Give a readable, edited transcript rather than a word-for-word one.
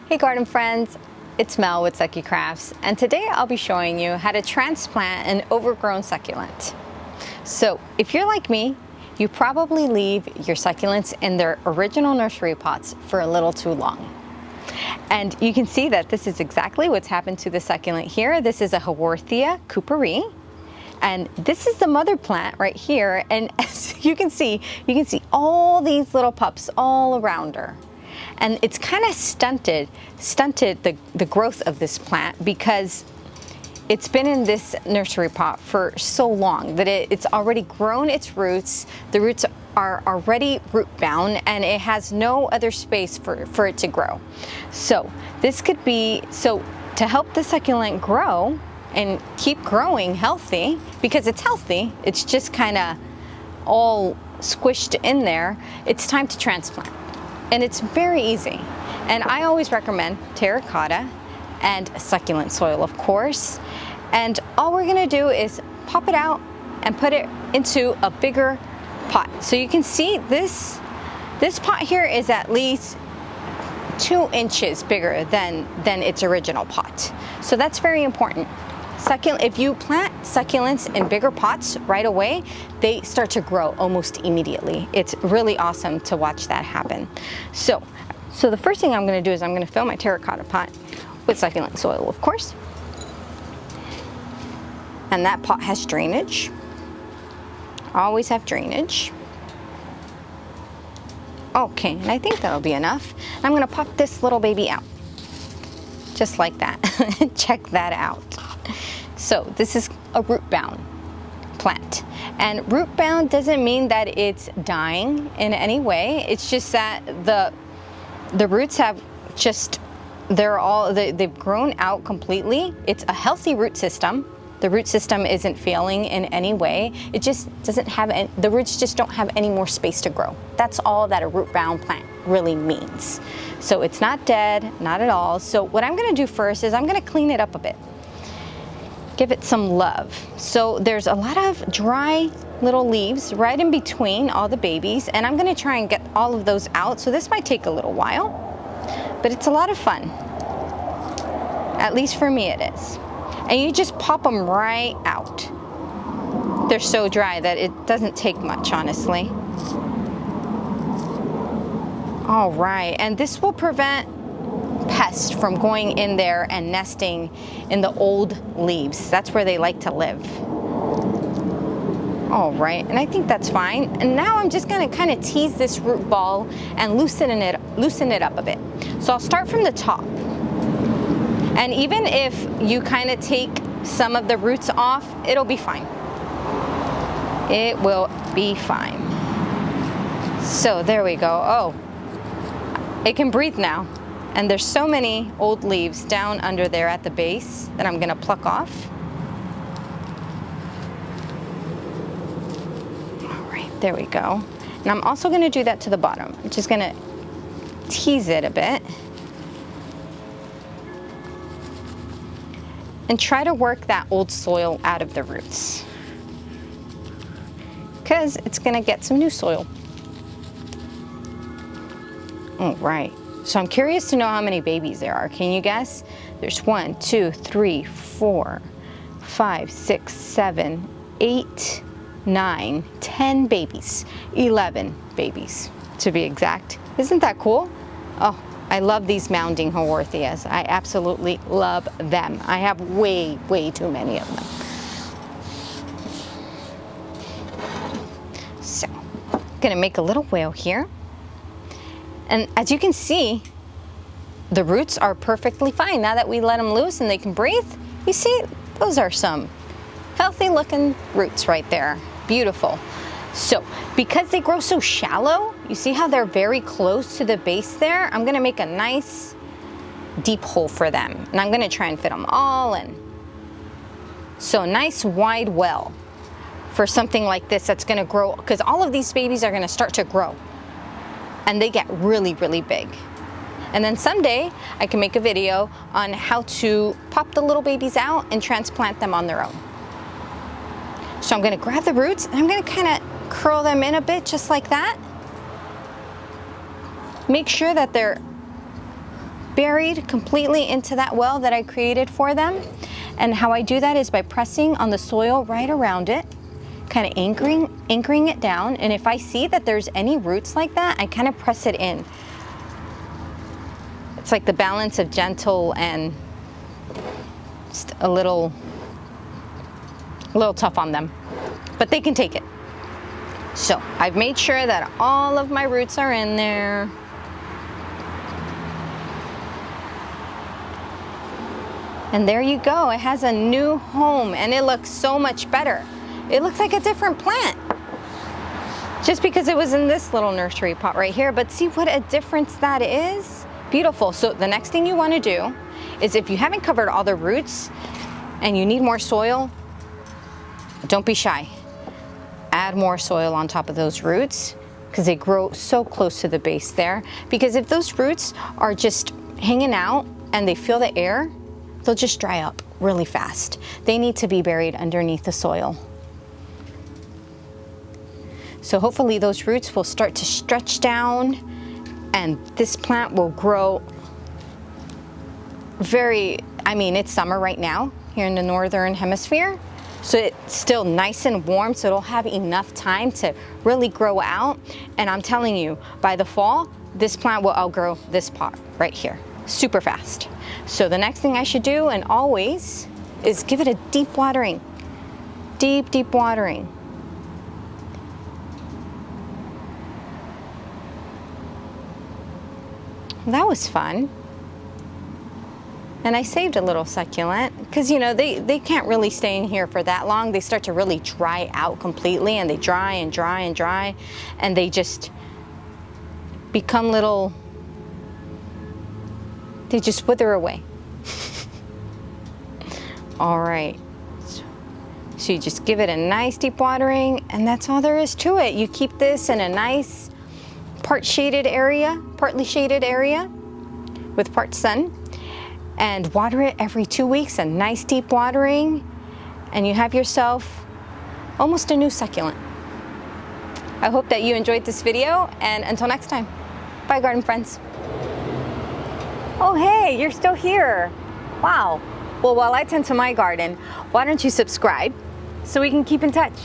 Hey garden friends, it's Mel with Sucky Crafts, and today I'll be showing you how to transplant an overgrown succulent. So if you're like me, you probably leave your succulents in their original nursery pots for a little too long. And you can see that this is exactly what's happened to the succulent here. This is a Haworthia cooperi, and this is the mother plant right here. And as you can see all these little pups all around her. And it's kind of stunted the growth of this plant because it's been in this nursery pot for so long that it's already grown its roots. The roots are already root bound and it has no other space for it to grow. So this could be, to help the succulent grow and keep growing healthy, because it's healthy, it's just kind of all squished in there, it's time to transplant. And it's very easy. And I always recommend terracotta and succulent soil, of course. And all we're gonna do is pop it out and put it into a bigger pot. So you can see this pot here is at least 2 inches bigger than its original pot. So that's very important. If you plant succulents in bigger pots right away, they start to grow almost immediately. It's really awesome to watch that happen. So the first thing I'm going to do is I'm going to fill my terracotta pot with succulent soil, of course. And that pot has drainage. Always have drainage. Okay, and I think that'll be enough. I'm going to pop this little baby out. Just like that. Check that out. So this is a root bound plant, and root bound doesn't mean that it's dying in any way. It's just that the roots have just, they've grown out completely. It's a healthy root system. The root system isn't failing in any way. It just doesn't have the roots just don't have any more space to grow. That's all that a root bound plant really means. So it's not dead, not at all. So what I'm going to do first is I'm going to clean it up a bit. Give it some love. So there's a lot of dry little leaves right in between all the babies, and I'm going to try and get all of those out. So this might take a little while, but it's a lot of fun. At least for me it is. And you just pop them right out. They're so dry that it doesn't take much, honestly. All right, and this will prevent pests from going in there and nesting in the old leaves. That's where they like to live. All right, and I think that's fine. And now I'm just gonna kind of tease this root ball and loosen it up a bit. So I'll start from the top. And even if you kind of take some of the roots off, it'll be fine. It will be fine. So there we go. Oh, it can breathe now. And there's so many old leaves down under there at the base that I'm gonna pluck off. All right, there we go. And I'm also gonna do that to the bottom. I'm just gonna tease it a bit. And try to work that old soil out of the roots, because it's gonna get some new soil. All right. So I'm curious to know how many babies there are. Can you guess? There's 1, 2, 3, 4, 5, 6, 7, 8, 9, 10 babies. 11 babies, to be exact. Isn't that cool? Oh, I love these mounding Haworthias. I absolutely love them. I have way, way too many of them. So, I'm gonna make a little whale here. And as you can see, the roots are perfectly fine. Now that we let them loose and they can breathe, you see, those are some healthy looking roots right there. Beautiful. So, because they grow so shallow, you see how they're very close to the base there? I'm gonna make a nice deep hole for them. And I'm gonna try and fit them all in. So a nice wide well for something like this that's gonna grow, because all of these babies are gonna start to grow. And they get really, really big. And then someday I can make a video on how to pop the little babies out and transplant them on their own. So I'm gonna grab the roots and I'm gonna kind of curl them in a bit, just like that. Make sure that they're buried completely into that well that I created for them. And how I do that is by pressing on the soil right around it, kind of anchoring it down. And if I see that there's any roots like that, I kind of press it in. It's like the balance of gentle and just a little tough on them, but they can take it. So I've made sure that all of my roots are in there. And there you go, it has a new home and it looks so much better. It looks like a different plant. Just because it was in this little nursery pot right here, but see what a difference that is? Beautiful. So the next thing you want to do is, if you haven't covered all the roots and you need more soil, don't be shy. Add more soil on top of those roots because they grow so close to the base there. Because if those roots are just hanging out and they feel the air, they'll just dry up really fast. They need to be buried underneath the soil. So hopefully those roots will start to stretch down and this plant will grow it's summer right now here in the northern hemisphere. So it's still nice and warm, so it'll have enough time to really grow out. And I'm telling you, by the fall, this plant will outgrow this pot right here, super fast. So the next thing I should do, and always, is give it a deep watering. Deep watering. That was fun. And I saved a little succulent because, you know, they can't really stay in here for that long. They start to really dry out completely, and they dry and dry and dry, and they just become little, they just wither away. All right. So you just give it a nice deep watering, and that's all there is to it. You keep this in a nice partly shaded area with part sun, and water it every 2 weeks, a nice deep watering, and you have yourself almost a new succulent. I hope that you enjoyed this video, and until next time, bye garden friends. Oh hey, you're still here. Wow. Well, while I tend to my garden, why don't you subscribe so we can keep in touch?